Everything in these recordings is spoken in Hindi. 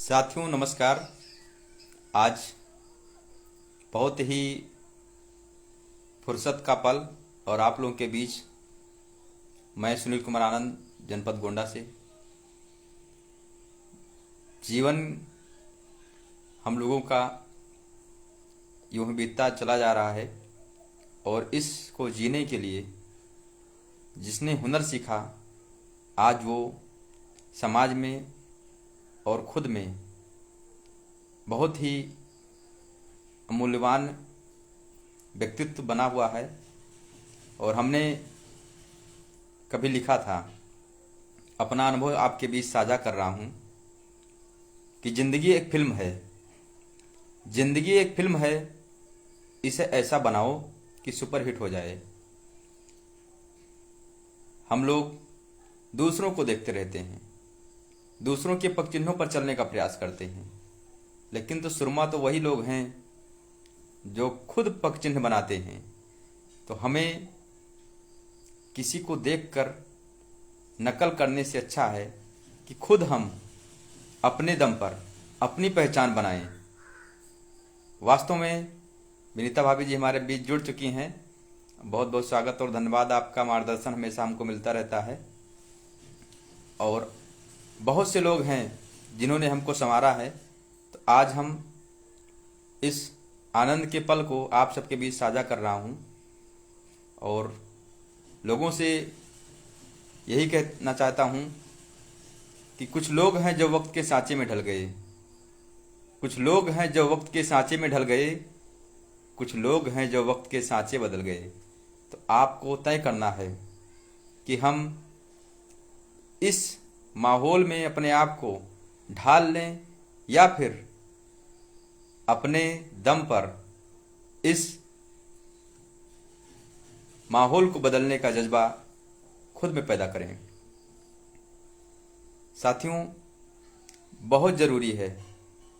साथियों नमस्कार। आज बहुत ही फुर्सत का पल और आप लोगों के बीच मैं सुनील कुमार आनंद, जनपद गोंडा से। जीवन हम लोगों का यूं ही बीतता चला जा रहा है और इसको जीने के लिए जिसने हुनर सीखा आज वो समाज में और खुद में बहुत ही मूल्यवान व्यक्तित्व बना हुआ है। और हमने कभी लिखा था, अपना अनुभव आपके बीच साझा कर रहा हूँ कि ज़िंदगी एक फिल्म है। ज़िंदगी एक फिल्म है, इसे ऐसा बनाओ कि सुपरहिट हो जाए। हम लोग दूसरों को देखते रहते हैं, दूसरों के पग चिन्हों पर चलने का प्रयास करते हैं, लेकिन तो सुरमा तो वही लोग हैं जो खुद पग चिन्ह बनाते हैं। तो हमें किसी को देखकर नकल करने से अच्छा है कि खुद हम अपने दम पर अपनी पहचान बनाएं। वास्तव में विनीता भाभी जी हमारे बीच जुड़ चुकी हैं। बहुत बहुत स्वागत और धन्यवाद। आपका मार्गदर्शन हमेशा हमको मिलता रहता है और बहुत से लोग हैं जिन्होंने हमको संवारा है। तो आज हम इस आनंद के पल को आप सबके बीच साझा कर रहा हूँ और लोगों से यही कहना चाहता हूँ कि कुछ लोग हैं जो वक्त के सांचे में ढल गए, कुछ लोग हैं जो वक्त के सांचे में ढल गए, कुछ लोग हैं जो वक्त के सांचे बदल गए। तो आपको तय करना है कि हम इस माहौल में अपने आप को ढाल लें या फिर अपने दम पर इस माहौल को बदलने का जज्बा खुद में पैदा करें। साथियों, बहुत ज़रूरी है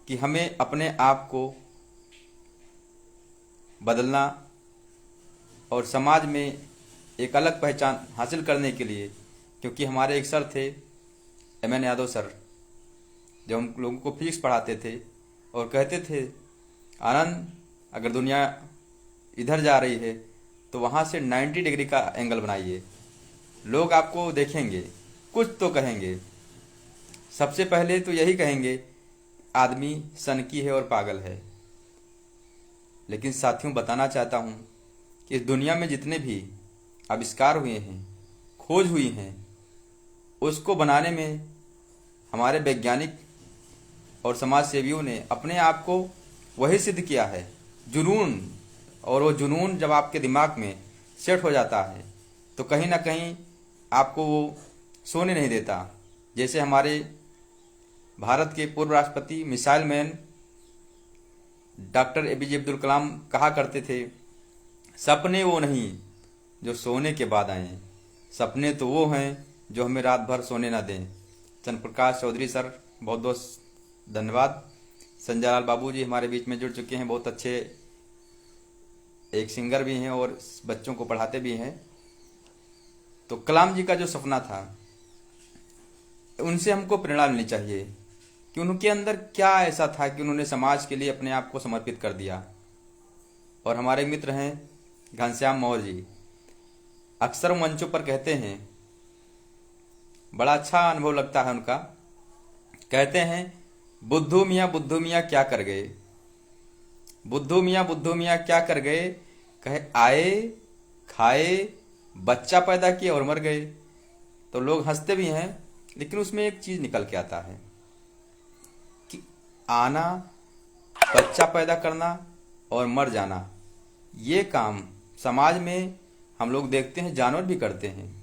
कि हमें अपने आप को बदलना और समाज में एक अलग पहचान हासिल करने के लिए, क्योंकि हमारे एक सर थे MN यादव सर, जो हम लोगों को फिजिक्स पढ़ाते थे और कहते थे, आनंद अगर दुनिया इधर जा रही है तो वहाँ से 90 डिग्री का एंगल बनाइए, लोग आपको देखेंगे, कुछ तो कहेंगे। सबसे पहले तो यही कहेंगे आदमी सनकी है और पागल है। लेकिन साथियों, बताना चाहता हूँ कि इस दुनिया में जितने भी आविष्कार हुए हैं, खोज हुई हैं, उसको बनाने में हमारे वैज्ञानिक और समाज सेवियों ने अपने आप को वही सिद्ध किया है, जुनून। और वो जुनून जब आपके दिमाग में सेट हो जाता है तो कहीं ना कहीं आपको वो सोने नहीं देता। जैसे हमारे भारत के पूर्व राष्ट्रपति missile man doctor APJ Abdul Kalam कहा करते थे, सपने वो नहीं जो सोने के बाद आए, सपने तो वो हैं जो हमें रात भर सोने ना दें। चंद्रप्रकाश चौधरी सर, बहुत बहुत धन्यवाद। संजय लाल बाबू जी हमारे बीच में जुड़ चुके हैं, बहुत अच्छे एक सिंगर भी हैं और बच्चों को पढ़ाते भी हैं। तो कलाम जी का जो सपना था, उनसे हमको प्रेरणा मिलनी चाहिए कि उनके अंदर क्या ऐसा था कि उन्होंने समाज के लिए अपने आप को समर्पित कर दिया। और हमारे मित्र हैं घनश्याम मौर्य जी, अक्सर मंचों पर कहते हैं, बड़ा अच्छा अनुभव लगता है उनका। कहते हैं, बुद्धू मियाँ क्या कर गए, बुद्धू मियाँ क्या कर गए, कहे आए खाए बच्चा पैदा किए और मर गए। तो लोग हंसते भी हैं, लेकिन उसमें एक चीज निकल के आता है कि आना, बच्चा पैदा करना और मर जाना, ये काम समाज में हम लोग देखते हैं जानवर भी करते हैं।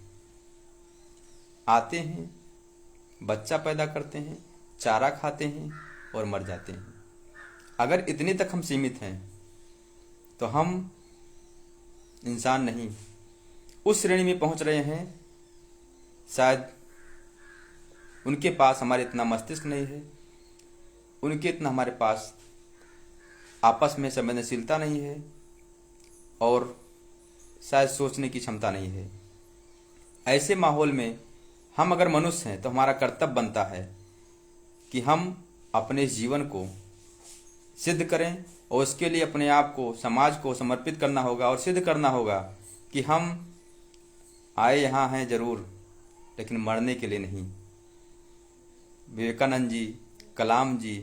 आते हैं, बच्चा पैदा करते हैं, चारा खाते हैं और मर जाते हैं। अगर इतने तक हम सीमित हैं तो हम इंसान नहीं, उस श्रेणी में पहुंच रहे हैं। शायद उनके पास हमारे इतना मस्तिष्क नहीं है, उनके इतना हमारे पास आपस में संवेदनशीलता नहीं है और शायद सोचने की क्षमता नहीं है। ऐसे माहौल में हम अगर मनुष्य हैं तो हमारा कर्तव्य बनता है कि हम अपने इस जीवन को सिद्ध करें और उसके लिए अपने आप को, समाज को समर्पित करना होगा और सिद्ध करना होगा कि हम आए यहाँ हैं जरूर, लेकिन मरने के लिए नहीं। विवेकानंद जी, कलाम जी,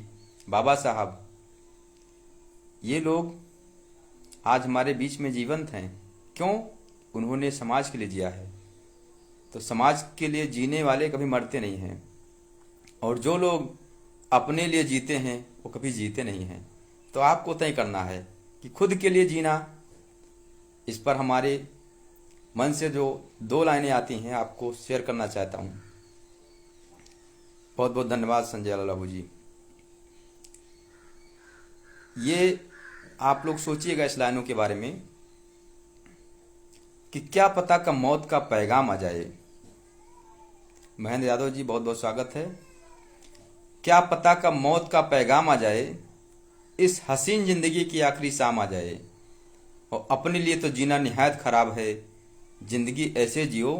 बाबा साहब, ये लोग आज हमारे बीच में जीवंत हैं। क्यों? उन्होंने समाज के लिए जिया है। तो समाज के लिए जीने वाले कभी मरते नहीं हैं, और जो लोग अपने लिए जीते हैं वो कभी जीते नहीं हैं। तो आपको तय करना है कि खुद के लिए जीना। इस पर हमारे मन से जो 2 लाइनें आती हैं आपको शेयर करना चाहता हूँ। बहुत बहुत धन्यवाद संजय लाल बाबू जी। ये आप लोग सोचिएगा इस लाइनों के बारे में कि क्या पता कब मौत का पैगाम आ जाए। महेंद्र यादव जी, बहुत बहुत स्वागत है। क्या पता कब मौत का पैगाम आ जाए, इस हसीन जिंदगी की आखिरी शाम आ जाए, और अपने लिए तो जीना निहायत खराब है, जिंदगी ऐसे जियो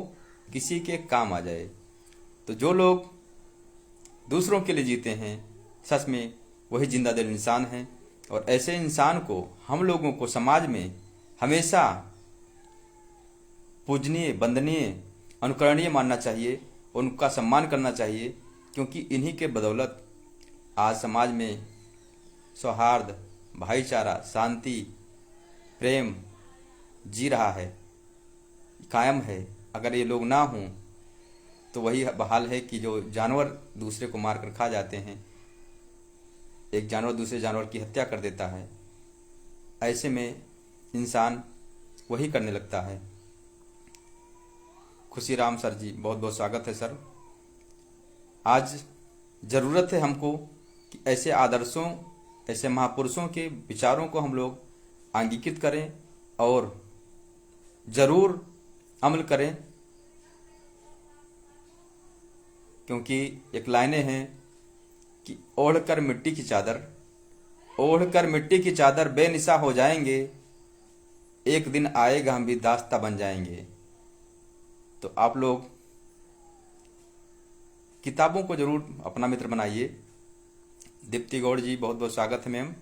किसी के काम आ जाए। तो जो लोग दूसरों के लिए जीते हैं, सच में वही जिंदा दिल इंसान हैं, और ऐसे इंसान को हम लोगों को समाज में हमेशा पूजनीय, वंदनीय, अनुकरणीय मानना चाहिए, उनका सम्मान करना चाहिए, क्योंकि इन्हीं के बदौलत आज समाज में सौहार्द, भाईचारा, शांति, प्रेम जी रहा है, कायम है। अगर ये लोग ना हों तो वही बहाल है कि जो जानवर दूसरे को मार कर खा जाते हैं, एक जानवर दूसरे जानवर की हत्या कर देता है, ऐसे में इंसान वही करने लगता है। खुशीराम सर जी, बहुत बहुत स्वागत है सर। आज ज़रूरत है हमको कि ऐसे आदर्शों, ऐसे महापुरुषों के विचारों को हम लोग अंगीकृत करें और ज़रूर अमल करें, क्योंकि एक लाइनें हैं कि ओढ़कर मिट्टी की चादर, ओढ़कर मिट्टी की चादर बेनिशा हो जाएंगे, एक दिन आएगा हम भी दास्ता बन जाएंगे। तो आप लोग किताबों को जरूर अपना मित्र बनाइए। दीप्ति गौड़ जी, बहुत बहुत स्वागत है मैम।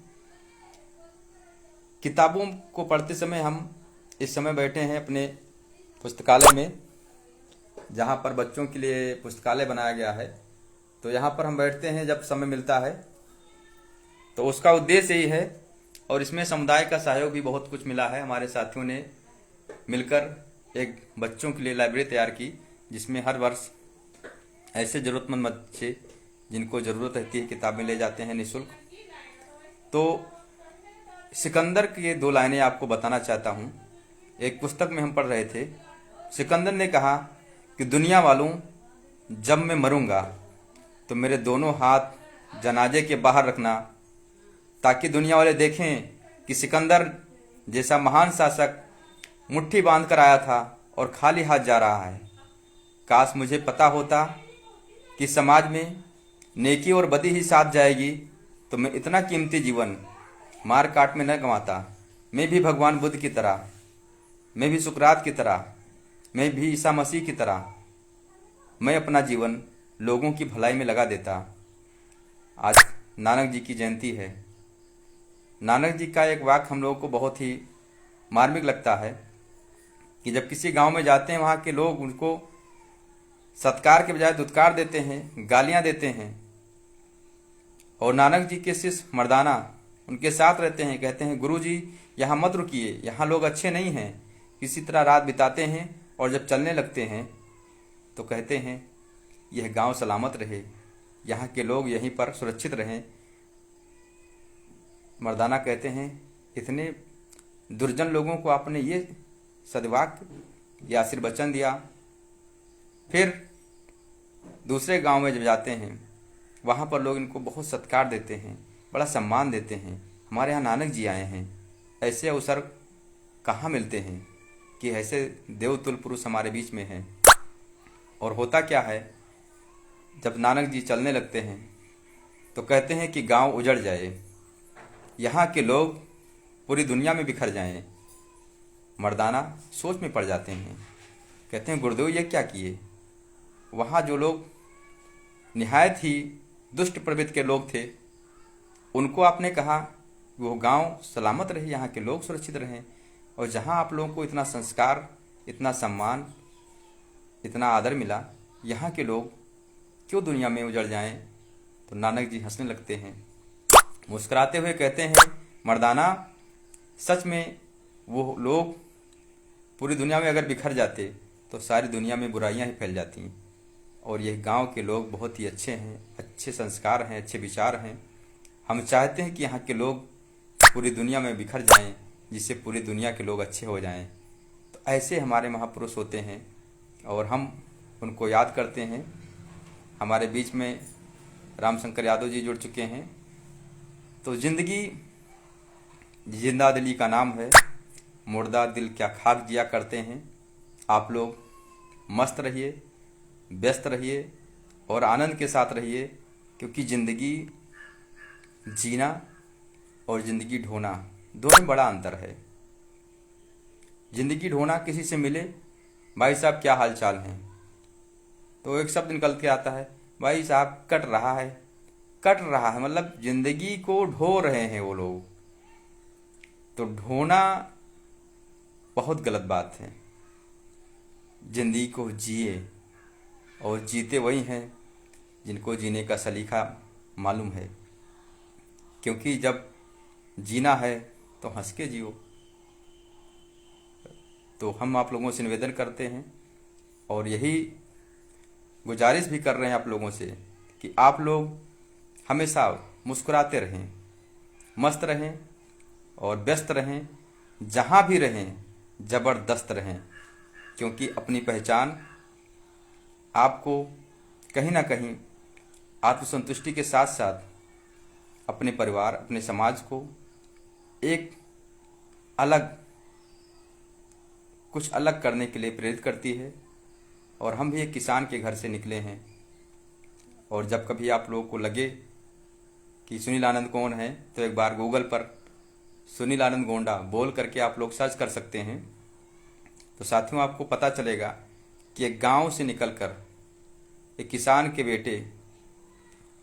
किताबों को पढ़ते समय हम इस समय बैठे हैं अपने पुस्तकालय में, जहाँ पर बच्चों के लिए पुस्तकालय बनाया गया है। तो यहाँ पर हम बैठते हैं जब समय मिलता है, तो उसका उद्देश्य यही है, और इसमें समुदाय का सहयोग भी बहुत कुछ मिला है। हमारे साथियों ने मिलकर एक बच्चों के लिए लाइब्रेरी तैयार की, जिसमें हर वर्ष ऐसे ज़रूरतमंद बच्चे जिनको ज़रूरत रहती है किताबें ले जाते हैं निःशुल्क। तो सिकंदर की 2 लाइनें आपको बताना चाहता हूँ। एक पुस्तक में हम पढ़ रहे थे, सिकंदर ने कहा कि दुनिया वालों, जब मैं मरूंगा तो मेरे दोनों हाथ जनाजे के बाहर रखना, ताकि दुनिया वाले देखें कि सिकंदर जैसा महान शासक मुट्ठी बांध कर आया था और खाली हाथ जा रहा है। काश मुझे पता होता कि समाज में नेकी और बदी ही साथ जाएगी, तो मैं इतना कीमती जीवन मार काट में न गंवाता। मैं भी भगवान बुद्ध की तरह, मैं भी सुकरात की तरह, मैं भी ईसा मसीह की तरह, मैं अपना जीवन लोगों की भलाई में लगा देता। आज नानक जी की जयंती है। नानक जी का एक वाक्य हम लोगों को बहुत ही मार्मिक लगता है कि जब किसी गांव में जाते हैं, वहाँ के लोग उनको सत्कार के बजाय दुत्कार देते हैं, गालियाँ देते हैं, और नानक जी के शिष्य मर्दाना उनके साथ रहते हैं, कहते हैं गुरु जी यहाँ मत रुकिए, यहाँ लोग अच्छे नहीं हैं। किसी तरह रात बिताते हैं, और जब चलने लगते हैं तो कहते हैं यह गांव सलामत रहे, यहाँ के लोग यहीं पर सुरक्षित रहें। मर्दाना कहते हैं इतने दुर्जन लोगों को आपने ये सद्वाक्य या आशीर्वचन दिया। फिर दूसरे गांव में जब जाते हैं, वहाँ पर लोग इनको बहुत सत्कार देते हैं, बड़ा सम्मान देते हैं। हमारे यहाँ नानक जी आए हैं। ऐसे अवसर कहाँ मिलते हैं कि ऐसे देवतुल पुरुष हमारे बीच में हैं। और होता क्या है, जब नानक जी चलने लगते हैं तो कहते हैं कि गांव उजड़ जाए, यहाँ के लोग पूरी दुनिया में बिखर जाएं। मर्दाना सोच में पड़ जाते हैं, कहते हैं गुरुदेव ये क्या किए। वहाँ जो लोग निहायत ही दुष्ट प्रवृत्ति के लोग थे, उनको आपने कहा वो गांव सलामत रहे, यहाँ के लोग सुरक्षित रहें। और जहाँ आप लोगों को इतना संस्कार, इतना सम्मान, इतना आदर मिला, यहाँ के लोग क्यों दुनिया में उजड़ जाएं? तो नानक जी हंसने लगते हैं, मुस्कुराते हुए कहते हैं, मर्दाना, सच में वो लोग पूरी दुनिया में अगर बिखर जाते तो सारी दुनिया में बुराइयां ही फैल जाती। और यह गांव के लोग बहुत ही अच्छे हैं, अच्छे संस्कार हैं, अच्छे विचार हैं। हम चाहते हैं कि यहाँ के लोग पूरी दुनिया में बिखर जाएं, जिससे पूरी दुनिया के लोग अच्छे हो जाएं। तो ऐसे हमारे महापुरुष होते हैं और हम उनको याद करते हैं। हमारे बीच में रामशंकर यादव जी जुड़ चुके हैं। तो ज़िंदगी जिंदा दिली का नाम है, मुर्दा दिल क्या खाक जिया करते हैं। आप लोग मस्त रहिए, व्यस्त रहिए और आनंद के साथ रहिए, क्योंकि ज़िंदगी जीना और ज़िंदगी ढोना दोनों में बड़ा अंतर है। ज़िंदगी ढोना, किसी से मिले, भाई साहब क्या हाल चाल हैं, तो एक शब्द निकल के आता है, भाई साहब कट रहा है। कट रहा है मतलब ज़िंदगी को ढो रहे हैं वो लोग। तो ढोना बहुत गलत बात है। ज़िंदगी को जिए, और जीते वही हैं जिनको जीने का सलीका मालूम है। क्योंकि जब जीना है तो हंस के जियो। तो हम आप लोगों से निवेदन करते हैं और यही गुजारिश भी कर रहे हैं आप लोगों से कि आप लोग हमेशा मुस्कुराते रहें, मस्त रहें और व्यस्त रहें, जहाँ भी रहें ज़बरदस्त रहें। क्योंकि अपनी पहचान आपको कहीं ना कहीं आत्मसंतुष्टि के साथ साथ अपने परिवार, अपने समाज को एक अलग, कुछ अलग करने के लिए प्रेरित करती है। और हम भी एक किसान के घर से निकले हैं। और जब कभी आप लोगों को लगे कि सुनील आनंद कौन है, तो एक बार गूगल पर सुनील आनंद गोंडा बोल करके आप लोग सर्च कर सकते हैं। तो साथियों, आपको पता चलेगा कि एक गांव से निकलकर एक किसान के बेटे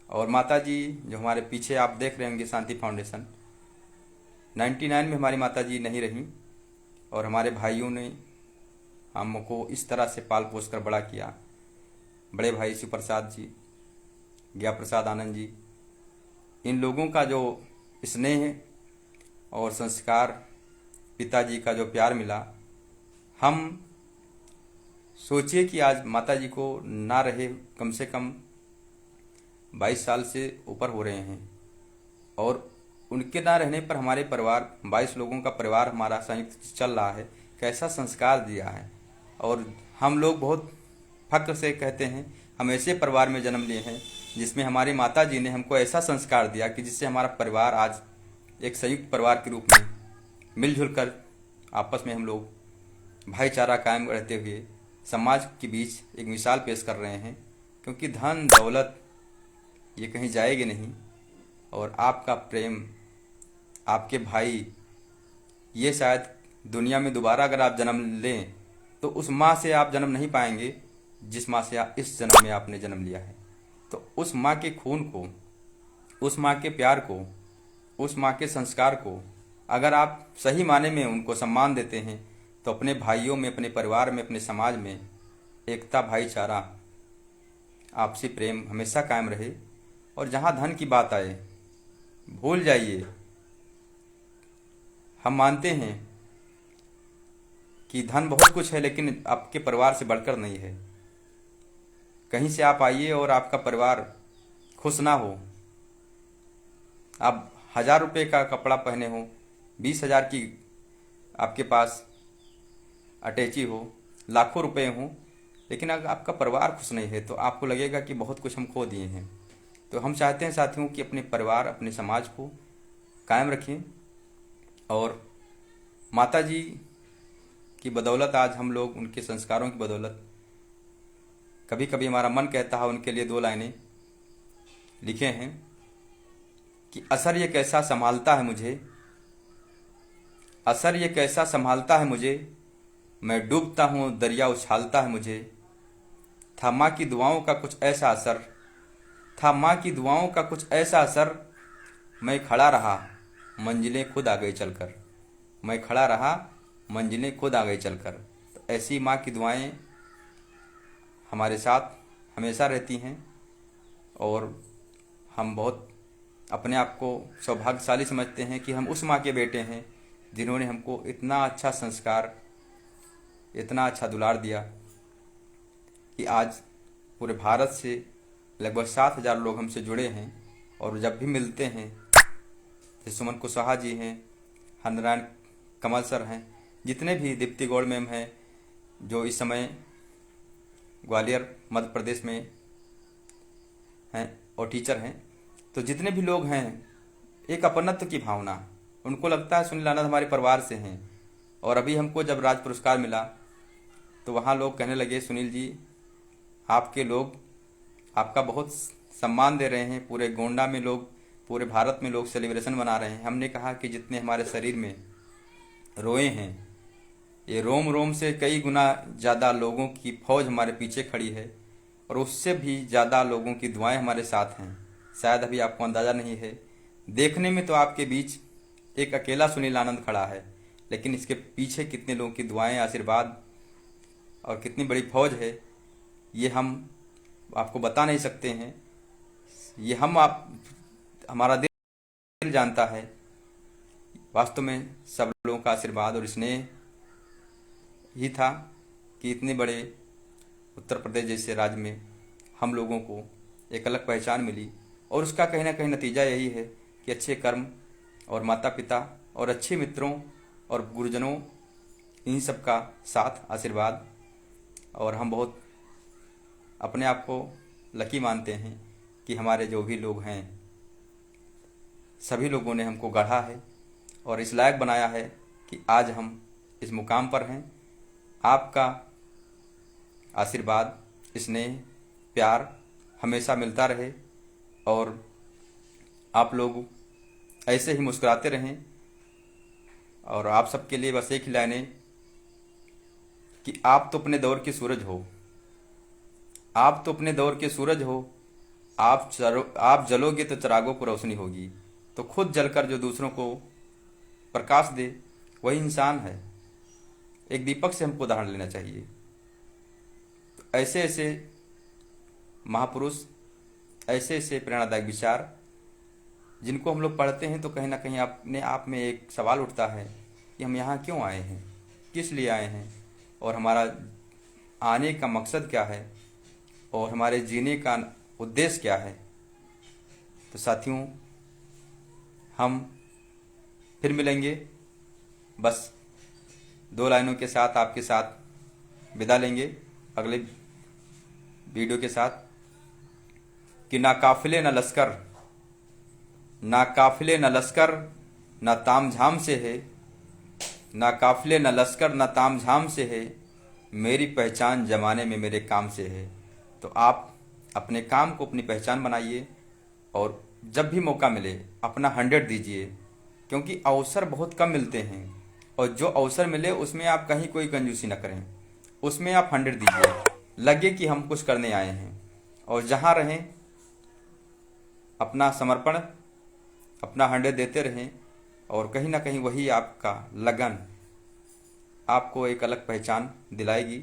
और माता जी, जो हमारे पीछे आप देख रहे होंगे शांति फाउंडेशन, 99 में हमारी माता जी नहीं रहीं और हमारे भाइयों ने हमको इस तरह से पाल पोस कर बड़ा किया। बड़े भाई शिव प्रसाद जी, ज्ञा प्रसाद आनंद जी, इन लोगों का जो स्नेह और संस्कार, पिताजी का जो प्यार मिला, हम सोचिए कि आज माता जी को ना रहे कम से कम 22 साल से ऊपर हो रहे हैं। और उनके ना रहने पर हमारे परिवार, 22 लोगों का परिवार हमारा संयुक्त चल रहा है। कैसा संस्कार दिया है। और हम लोग बहुत फक्र से कहते हैं, हम ऐसे परिवार में जन्म लिए हैं जिसमें हमारी माता जी ने हमको ऐसा संस्कार दिया कि जिससे हमारा परिवार आज एक संयुक्त परिवार के रूप में मिलजुल कर आपस में हम लोग भाईचारा कायम रहते हुए समाज के बीच एक मिसाल पेश कर रहे हैं। क्योंकि धन दौलत ये कहीं जाएगी नहीं, और आपका प्रेम, आपके भाई, ये शायद दुनिया में दोबारा अगर आप जन्म लें तो उस माँ से आप जन्म नहीं पाएंगे जिस माँ से आप इस जन्म में आपने जन्म लिया है। तो उस माँ के खून को, उस माँ के प्यार को, उस माँ के संस्कार को अगर आप सही माने में उनको सम्मान देते हैं तो अपने भाइयों में, अपने परिवार में, अपने समाज में एकता, भाईचारा, आपसी प्रेम हमेशा कायम रहे। और जहाँ धन की बात आए, भूल जाइए। हम मानते हैं कि धन बहुत कुछ है, लेकिन आपके परिवार से बढ़कर नहीं है। कहीं से आप आइए और आपका परिवार खुश ना हो, आप 1000 रुपये का कपड़ा पहने हो, 20,000 की आपके पास अटैची हो, लाखों रुपए हो, लेकिन अगर आपका परिवार खुश नहीं है तो आपको लगेगा कि बहुत कुछ हम खो दिए हैं। तो हम चाहते हैं साथियों कि अपने परिवार, अपने समाज को कायम रखें। और माता जी की बदौलत आज हम लोग, उनके संस्कारों की बदौलत, कभी कभी हमारा मन कहता है उनके लिए 2 लाइनें लिखे हैं कि असर ये कैसा संभालता है मुझे, असर ये कैसा संभालता है मुझे, मैं डूबता हूँ दरिया उछालता है मुझे, था माँ की दुआओं का कुछ ऐसा असर, था माँ की दुआओं का कुछ ऐसा असर, मैं खड़ा रहा मंजिलें खुद आ गई चलकर। मैं खड़ा रहा मंजिलें खुद आ गई चलकर। तो ऐसी माँ की दुआएं हमारे साथ हमेशा रहती हैं और हम बहुत अपने आप को सौभाग्यशाली समझते हैं कि हम उस माँ के बेटे हैं जिन्होंने हमको इतना अच्छा संस्कार, इतना अच्छा दुलार दिया कि आज पूरे भारत से लगभग 7,000 लोग हमसे जुड़े हैं। और जब भी मिलते हैं, जैसे सुमन कुशवाहा जी हैं, हरनारायण कमल सर हैं, जितने भी, दीप्ति गौड़ मैम हैं जो इस समय ग्वालियर मध्य प्रदेश में हैं और टीचर हैं, तो जितने भी लोग हैं, एक अपनत्व की भावना, उनको लगता है सुनील आनंद हमारे परिवार से हैं। और अभी हमको जब राज्य पुरस्कार मिला तो वहाँ लोग कहने लगे, सुनील जी आपके लोग आपका बहुत सम्मान दे रहे हैं, पूरे गोंडा में लोग, पूरे भारत में लोग सेलिब्रेशन मना रहे हैं। हमने कहा कि जितने हमारे शरीर में रोए हैं, ये रोम रोम से कई गुना ज़्यादा लोगों की फौज हमारे पीछे खड़ी है और उससे भी ज़्यादा लोगों की दुआएं हमारे साथ हैं। शायद अभी आपको अंदाज़ा नहीं है, देखने में तो आपके बीच एक अकेला सुनील आनंद खड़ा है, लेकिन इसके पीछे कितने लोगों की दुआएं, आशीर्वाद और कितनी बड़ी फौज है, ये हम आपको बता नहीं सकते हैं। ये हमारा दिल जानता है। वास्तव में सब लोगों का आशीर्वाद और स्नेह ही था कि इतने बड़े उत्तर प्रदेश जैसे राज्य में हम लोगों को एक अलग पहचान मिली। और उसका कहीं ना कहीं नतीजा यही है कि अच्छे कर्म और माता पिता और अच्छे मित्रों और गुरुजनों, इन सब का साथ, आशीर्वाद, और हम बहुत अपने आप को लकी मानते हैं कि हमारे जो भी लोग हैं, सभी लोगों ने हमको गढ़ा है और इस लायक बनाया है कि आज हम इस मुकाम पर हैं। आपका आशीर्वाद, स्नेह, प्यार हमेशा मिलता रहे और आप लोग ऐसे ही मुस्कुराते रहें। और आप सबके लिए बस एक ही लाइन है कि आप तो अपने दौर के सूरज हो, आप तो अपने दौर के सूरज हो, आप जलोगे तो चिरागों को रोशनी होगी। तो खुद जलकर जो दूसरों को प्रकाश दे, वही इंसान है। एक दीपक से हमको उदाहरण लेना चाहिए। तो ऐसे ऐसे महापुरुष, ऐसे ऐसे प्रेरणादायक विचार जिनको हम लोग पढ़ते हैं तो कहीं ना कहीं अपने आप में एक सवाल उठता है कि हम यहाँ क्यों आए हैं, किस लिए आए हैं, और हमारा आने का मकसद क्या है, और हमारे जीने का उद्देश्य क्या है। तो साथियों, हम फिर मिलेंगे। बस 2 लाइनों के साथ आपके साथ विदा लेंगे अगले वीडियो के साथ कि ना काफिले न लश्कर, ना काफिले न लश्कर ना तामझाम से है, ना काफिले न लश्कर ना तामझाम से है, मेरी पहचान जमाने में मेरे काम से है। तो आप अपने काम को अपनी पहचान बनाइए और जब भी मौका मिले अपना 100 दीजिए, क्योंकि अवसर बहुत कम मिलते हैं और जो अवसर मिले उसमें आप कहीं कोई कंजूसी न करें, उसमें आप 100 दीजिए, लगे कि हम कुछ करने आए हैं। और जहाँ रहें अपना समर्पण, अपना 100 देते रहें और कहीं ना कहीं वही आपका लगन आपको एक अलग पहचान दिलाएगी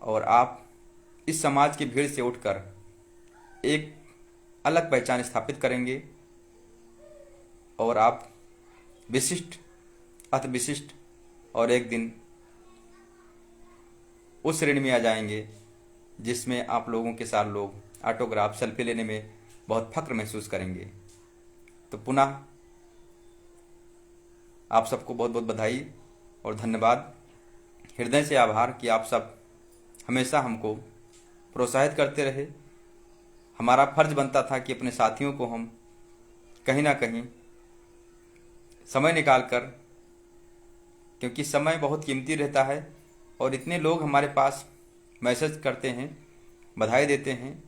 और आप इस समाज की भीड़ से उठकर एक अलग पहचान स्थापित करेंगे और आप विशिष्ट, अति विशिष्ट और एक दिन उस श्रेणी में आ जाएंगे जिसमें आप लोगों के साथ लोग ऑटोग्राफ, सेल्फी लेने में बहुत फक्र महसूस करेंगे। तो पुनः आप सबको बहुत बहुत बधाई और धन्यवाद, हृदय से आभार कि आप सब हमेशा हमको प्रोत्साहित करते रहे। हमारा फर्ज बनता था कि अपने साथियों को हम कहीं ना कहीं समय निकाल कर, क्योंकि समय बहुत कीमती रहता है और इतने लोग हमारे पास मैसेज करते हैं, बधाई देते हैं,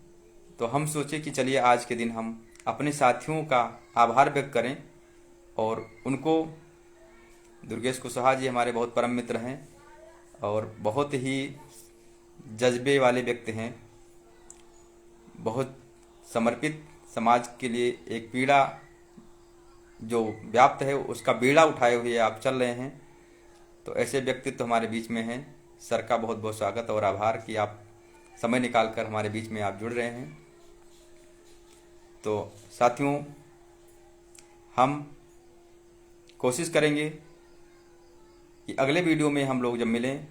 तो हम सोचे कि चलिए आज के दिन हम अपने साथियों का आभार व्यक्त करें। और उनको, दुर्गेश कुशवाहा जी हमारे बहुत परम मित्र हैं और बहुत ही जज्बे वाले व्यक्ति हैं, बहुत समर्पित समाज के लिए एक पीड़ा जो व्याप्त है उसका बीड़ा उठाए हुए आप चल रहे हैं, तो ऐसे व्यक्तित्व हमारे बीच में हैं। सर का बहुत बहुत स्वागत और आभार कि आप समय निकाल कर हमारे बीच में आप जुड़ रहे हैं। तो साथियों, हम कोशिश करेंगे कि अगले वीडियो में हम लोग जब मिलें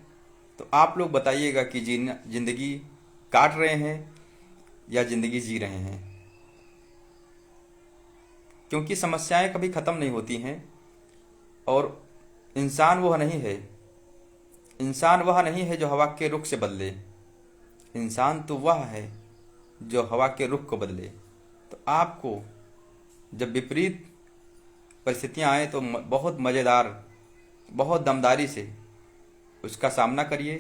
तो आप लोग बताइएगा कि जिंदगी काट रहे हैं या जिंदगी जी रहे हैं, क्योंकि समस्याएं कभी ख़त्म नहीं होती हैं। और इंसान वह नहीं है, इंसान वह नहीं है जो हवा के रुख से बदले, इंसान तो वह है जो हवा के रुख को बदले। तो आपको जब विपरीत परिस्थितियां आए तो बहुत मज़ेदार, बहुत दमदारी से उसका सामना करिए,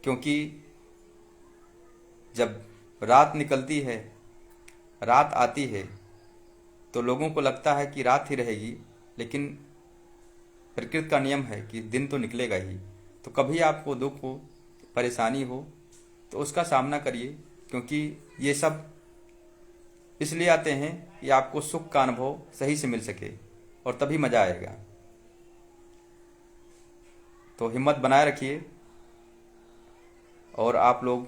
क्योंकि जब रात निकलती है, रात आती है, तो लोगों को लगता है कि रात ही रहेगी, लेकिन प्रकृति का नियम है कि दिन तो निकलेगा ही। तो कभी आपको दुख हो, परेशानी हो, तो उसका सामना करिए, क्योंकि ये सब इसलिए आते हैं कि आपको सुख का अनुभव सही से मिल सके, और तभी मज़ा आएगा। तो हिम्मत बनाए रखिए, और आप लोग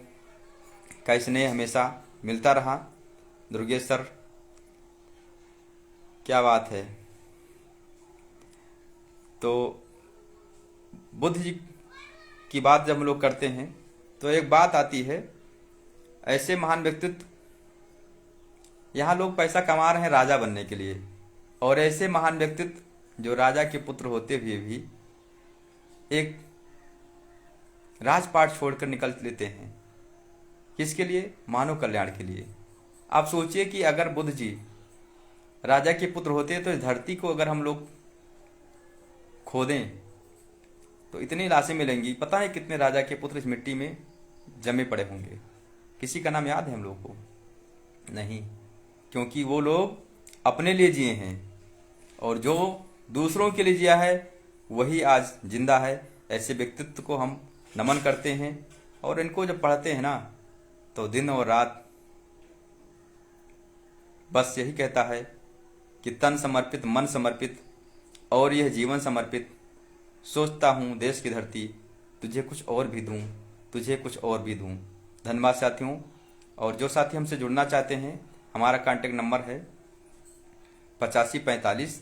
का स्नेह हमेशा मिलता रहा। दुर्गेश सर, क्या बात है। तो बुद्ध जी की बात जब हम लोग करते हैं तो एक बात आती है, ऐसे महान व्यक्तित्व, यहाँ लोग पैसा कमा रहे हैं राजा बनने के लिए, और ऐसे महान व्यक्तित्व जो राजा के पुत्र होते हुए भी एक राजपाट छोड़कर निकल लेते हैं। किसके लिए? मानव कल्याण के लिए। आप सोचिए कि अगर बुद्ध जी राजा के पुत्र होते तो इस धरती को अगर हम लोग खोदें तो इतनी लाशें मिलेंगी, पता है कितने राजा के पुत्र इस मिट्टी में जमे पड़े होंगे। किसी का नाम याद है हम लोग को? नहीं, क्योंकि वो लोग अपने लिए जिए हैं, और जो दूसरों के लिए जिया है वही आज जिंदा है। ऐसे व्यक्तित्व को हम नमन करते हैं, और इनको जब पढ़ते हैं ना तो दिन और रात बस यही कहता है कि तन समर्पित, मन समर्पित, और यह जीवन समर्पित। सोचता हूँ देश की धरती, तुझे कुछ और भी दूँ, तुझे कुछ और भी दूँ। धन्यवाद साथियों। और जो साथी हमसे जुड़ना चाहते हैं, हमारा कांटेक्ट नंबर है 8545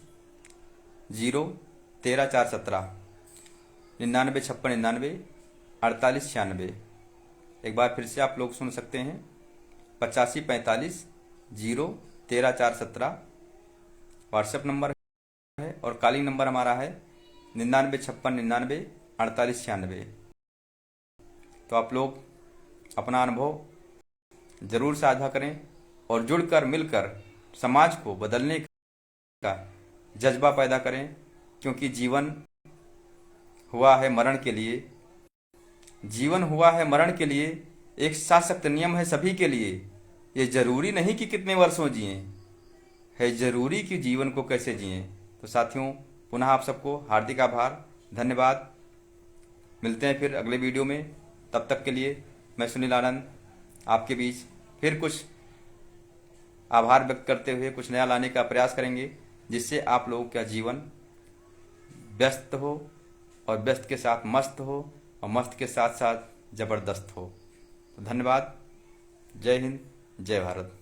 013 417 995699 4896। एक बार फिर से आप लोग सुन सकते हैं, 8545 013 417 व्हाट्सएप नंबर है, और कॉलिंग नंबर हमारा है 995699 4896। तो आप लोग अपना अनुभव जरूर साझा करें, और जुड़कर मिलकर समाज को बदलने का जज्बा पैदा करें, क्योंकि जीवन हुआ है मरण के लिए, जीवन हुआ है मरण के लिए। एक शासक नियम है सभी के लिए। ये जरूरी नहीं कि कितने वर्षों जिए, है जरूरी कि जीवन को कैसे जिए। तो साथियों, पुनः आप सबको हार्दिक आभार, धन्यवाद। मिलते हैं फिर अगले वीडियो में। तब तक के लिए मैं सुनील आनंद आपके बीच फिर कुछ आभार व्यक्त करते हुए कुछ नया लाने का प्रयास करेंगे, जिससे आप लोगों का जीवन व्यस्त हो, और व्यस्त के साथ मस्त हो, और मस्त के साथ साथ जबरदस्त हो। तो धन्यवाद। जय हिंद, जय भारत।